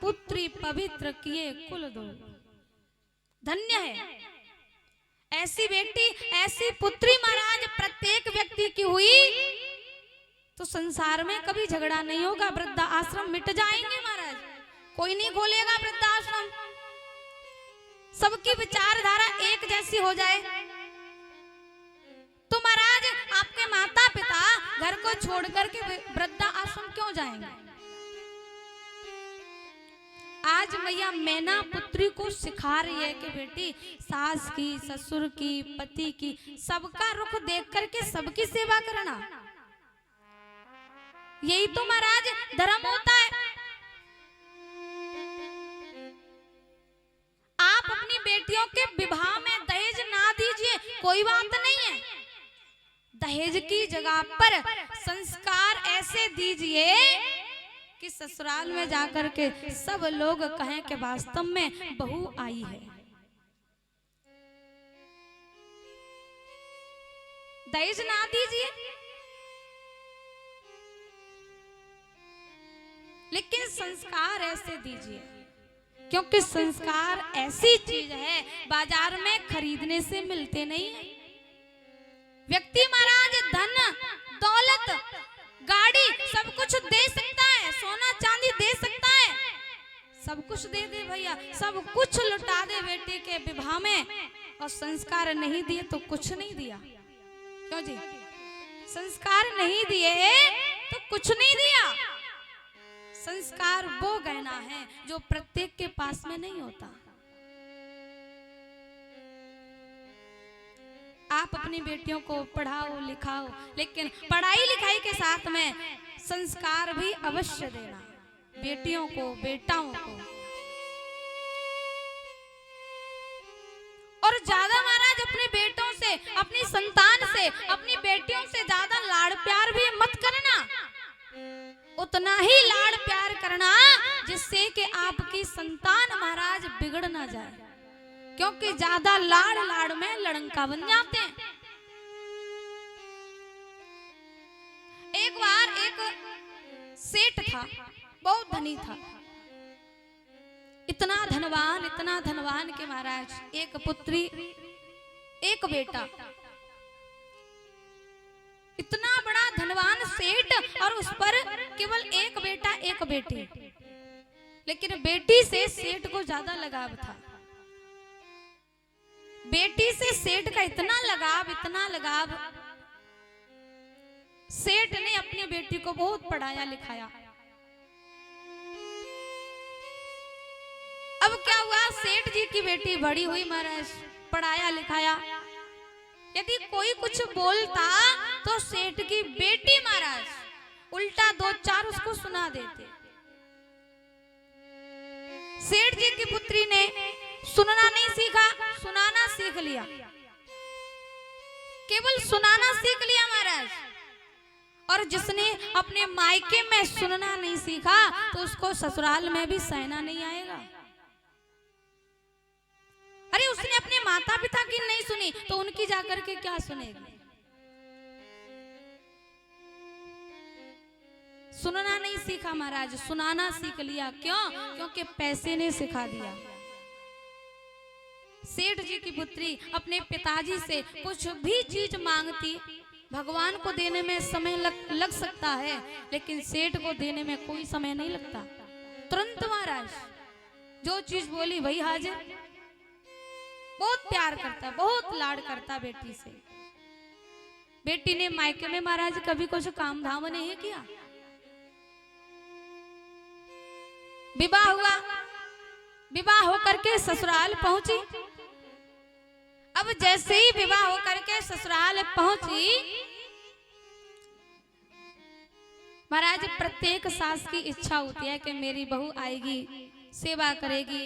पुत्री पवित्र किए कुल दो। धन्य है ऐसी बेटी, ऐसी पुत्री महाराज प्रत्येक व्यक्ति की हुई तो संसार में कभी झगड़ा नहीं होगा, वृद्धा आश्रम मिट जाएंगे महाराज, कोई नहीं खोलेगा वृद्धाश्रम, सबकी विचारधारा एक जैसी हो जाए तो महाराज आपके माता पिता घर को छोड़ करके वृद्धा आश्रम क्यों जाएंगे। आज मैया मैना पुत्री को सिखा रही है कि बेटी सास की, ससुर की, पति की, सबका रुख देख करके सबकी सेवा करना, यही तो महाराज धर्म होता है। आप अपनी बेटियों के विवाह में दहेज ना दीजिए, कोई बात नहीं है, दहेज की जगह पर संस्कार ऐसे दीजिए कि ससुराल में जाकर के सब लोग कहें कि वास्तव में बहू आई है। दहेज ना दीजिए, लेकिन संस्कार ऐसे दीजिए, क्योंकि संस्कार ऐसी चीज है बाजार में खरीदने से मिलते नहीं है। व्यक्ति महाराज धन दौलत गाड़ी सब कुछ दे सकता है, सोना चांदी दे सकता है, सब कुछ दे दे भैया, सब कुछ लुटा दे बेटी के विवाह में, और संस्कार नहीं दिए तो कुछ नहीं दिया। क्यों जी? संस्कार नहीं दिए तो कुछ नहीं दिया। संस्कार वो गहना है जो प्रत्येक के पास में नहीं होता। आप अपनी बेटियों को पढ़ाओ लिखाओ, लेकिन पढ़ाई लिखाई के साथ में संस्कार भी अवश्य देना, बेटियों को, बेटाओं को। और ज्यादा महाराज अपने बेटों से, अपनी संतान से, अपनी बेटियों से ज्यादा लाड़ प्यार भी मत करना, उतना ही लाड़ प्यार करना जिससे कि आपकी संतान महाराज बिगड़ ना जाए, क्योंकि ज्यादा लाड़ में लड़का बन जाते हैं। एक बार एक सेठ था, बहुत धनी था, इतना धनवान के महाराज एक पुत्री एक बेटा, इतना बड़ा धनवान सेठ और उस पर केवल एक बेटा एक बेटी, लेकिन बेटी से सेठ को ज्यादा लगाव था। बेटी से सेठ का इतना लगाव, सेठ ने अपनी बेटी को बहुत पढ़ाया लिखाया। अब क्या हुआ, सेठ जी की बेटी बड़ी हुई महाराज, पढ़ाया लिखाया, यदि कोई कुछ बोलता तो सेठ की बेटी महाराज उल्टा दो चार उसको सुना देते। सेठ जी की पुत्री ने सुनना नहीं सीखा, सुनाना सीख लिया, केवल सुनाना सीख लिया महाराज। और जिसने अपने मायके में सुनना नहीं सीखा तो उसको ससुराल में भी सहना नहीं आएगा। अरे उसने अपने माता पिता की नहीं सुनी तो उनकी जाकर के क्या सुनेगी। सुनना नहीं सीखा महाराज, सुनाना सीख लिया। क्यों? क्योंकि पैसे ने सिखा दिया। सेठ जी की पुत्री अपने पिताजी से कुछ भी चीज मांगती, भगवान को देने में समय लग सकता है, लेकिन सेठ को देने में कोई समय नहीं लगता। तुरंत महाराज जो चीज बोली वही हाजिर। बहुत प्यार करता, बहुत लाड करता बेटी से। बेटी ने मायके में महाराज कभी कुछ काम धाम नहीं किया। विवाह हुआ, विवाह होकर के ससुराल पहुंची। अब जैसे ही विवाह होकर के ससुराल पहुंची महाराज, प्रत्येक सास की इच्छा होती है कि मेरी बहू आएगी, सेवा करेगी,